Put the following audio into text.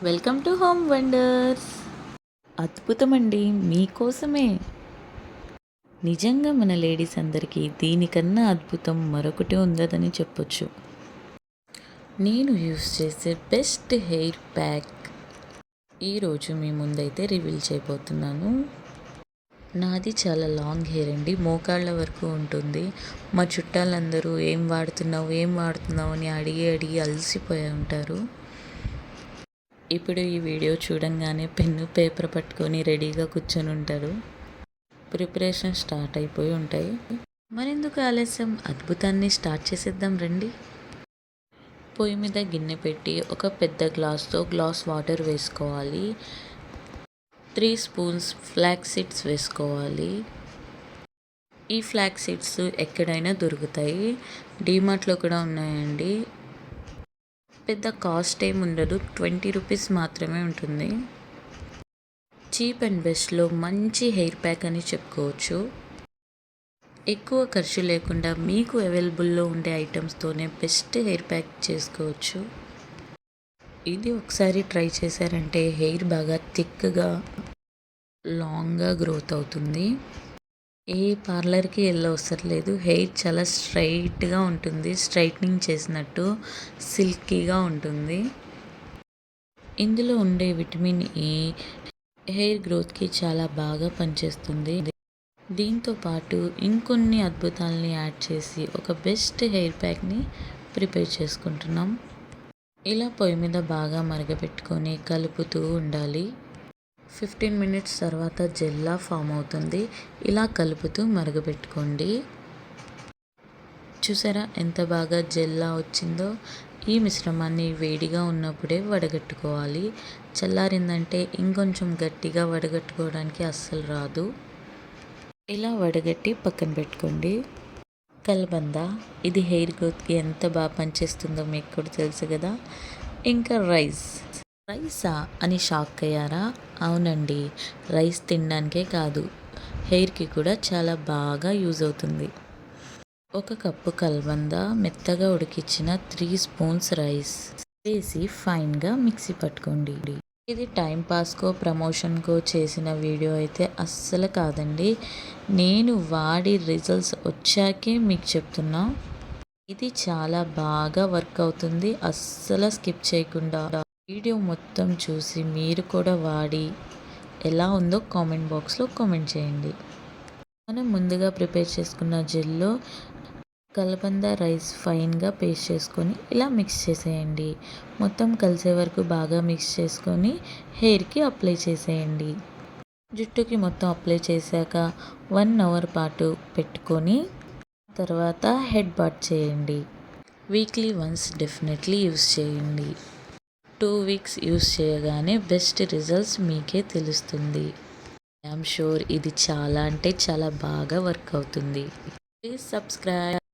Welcome to home wonders. అద్భుతమండి, మీకోసమే. నిజంగా మన లేడీస్ అందరికీ దీనికన్నా అద్భుతం మరొకటి ఉండదని చెప్పొచ్చు. నేను యూస్ చేసే బెస్ట్ హెయిర్ ప్యాక్ ఈరోజు మీ ముందైతే రివీల్ చేయబోతున్నాను. నాది చాలా లాంగ్ హెయిర్ అండి, మోకాళ్ళ వరకు ఉంటుంది. మా చుట్టాలందరూ ఏం వాడుతున్నావు అని అడిగి అలసిపోయి ఉంటారు. ఇప్పుడు ఈ వీడియో చూడంగానే పెన్ను పేపర్ పట్టుకొని రెడీగా కూర్చొని ఉంటారు. ప్రిపరేషన్ స్టార్ట్ అయిపోయి ఉంటాయి. మరెందుకు ఆలస్యం, అద్భుతాన్ని స్టార్ట్ చేసేద్దాం రండి. పొయ్యి మీద గిన్నె పెట్టి ఒక పెద్ద గ్లాస్ వాటర్ వేసుకోవాలి. 3 స్పూన్స్ ఫ్లాక్స్ సీడ్స్ వేసుకోవాలి. ఈ ఫ్లాక్స్ సీడ్స్ ఎక్కడైనా దొరుకుతాయి, డీమార్ట్లో కూడా ఉన్నాయండి. పెద్ద కాస్ట్ ఏమి ఉండదు, 20 రూపీస్ మాత్రమే ఉంటుంది. చీప్ అండ్ బెస్ట్లో మంచి హెయిర్ ప్యాక్ అని చెప్పుకోవచ్చు. ఎక్కువ ఖర్చు లేకుండా మీకు అవైలబుల్లో ఉండే ఐటమ్స్తోనే బెస్ట్ హెయిర్ ప్యాక్ చేసుకోవచ్చు. ఇది ఒకసారి ట్రై చేశారంటే హెయిర్ బాగా థిక్గా లాంగ్గా గ్రోత్ అవుతుంది. ఏ పార్లర్కి అవసరం లేదు, హెయిర్ చాలా స్ట్రైట్గా ఉంటుంది, స్ట్రైట్నింగ్ చేసినట్టు సిల్కీగా ఉంటుంది. ఇందులో ఉండే విటమిన్ ఈ హెయిర్ గ్రోత్కి చాలా బాగా పనిచేస్తుంది. దీంతో పాటు ఇంకొన్ని అద్భుతాలని యాడ్ చేసి ఒక బెస్ట్ హెయిర్ ప్యాక్ని ప్రిపేర్ చేసుకుంటున్నాం. ఇలా పొయ్యి మీద బాగా మరగపెట్టుకొని కలుపుతూ ఉండాలి. 15 మినిట్స్ తర్వాత జెల్లా ఫామ్ అవుతుంది. ఇలా కలుపుతూ మరగపెట్టుకోండి. చూసారా ఎంత బాగా జెల్లా వచ్చిందో. ఈ మిశ్రమాన్ని వేడిగా ఉన్నప్పుడే వడగట్టుకోవాలి. చల్లారిందంటే ఇంకొంచెం గట్టిగా వడగట్టుకోవడానికి అస్సలు రాదు. ఇలా వడగట్టి పక్కన పెట్టుకోండి. కలబంద, ఇది హెయిర్ గ్రోత్కి ఎంత బాగా పనిచేస్తుందో మీకు కూడా తెలుసు కదా. ఇంకా రైసా అని షాక్ అయ్యారా? అవునండి, రైస్ తినడానికే కాదు, హెయిర్కి కూడా చాలా బాగా యూజ్ అవుతుంది. 1 కప్పు కలబంద, మెత్తగా ఉడికించిన 3 స్పూన్స్ రైస్ వేసి ఫైన్గా మిక్సీ పట్టుకోండి. ఇది టైం పాస్కో ప్రమోషన్కో చేసిన వీడియో అయితే అస్సలు కాదండి. నేను వాడి రిజల్ట్స్ వచ్చాకే మీకు చెప్తున్నా. ఇది చాలా బాగా వర్క్ అవుతుంది. అస్సలు స్కిప్ చేయకుండా వీడియో మొత్తం చూసి మీరు కూడా వాడి ఎలా ఉందో కామెంట్ బాక్స్లో కామెంట్ చేయండి. మనం ముందుగా ప్రిపేర్ చేసుకున్న జెల్లో కలబంద రైస్ ఫైన్గా పేస్ట్ చేసుకొని ఇలా మిక్స్ చేసేయండి. మొత్తం కలిసే వరకు బాగా మిక్స్ చేసుకొని హెయిర్కి అప్లై చేసేయండి. జుట్టుకి మొత్తం అప్లై చేశాక 1 అవర్ పాటు పెట్టుకొని తర్వాత హెడ్ బాత్ చేయండి. వీక్లీ వన్స్ డెఫినెట్లీ యూస్ చేయండి. 2 వీక్స్ యూస్ చేయగానే బెస్ట్ రిజల్ట్స్ మీకే తెలుస్తుంది. ఐఎమ్ షూర్ ఇది చాలా అంటే చాలా బాగా వర్క్ అవుతుంది. Please subscribe.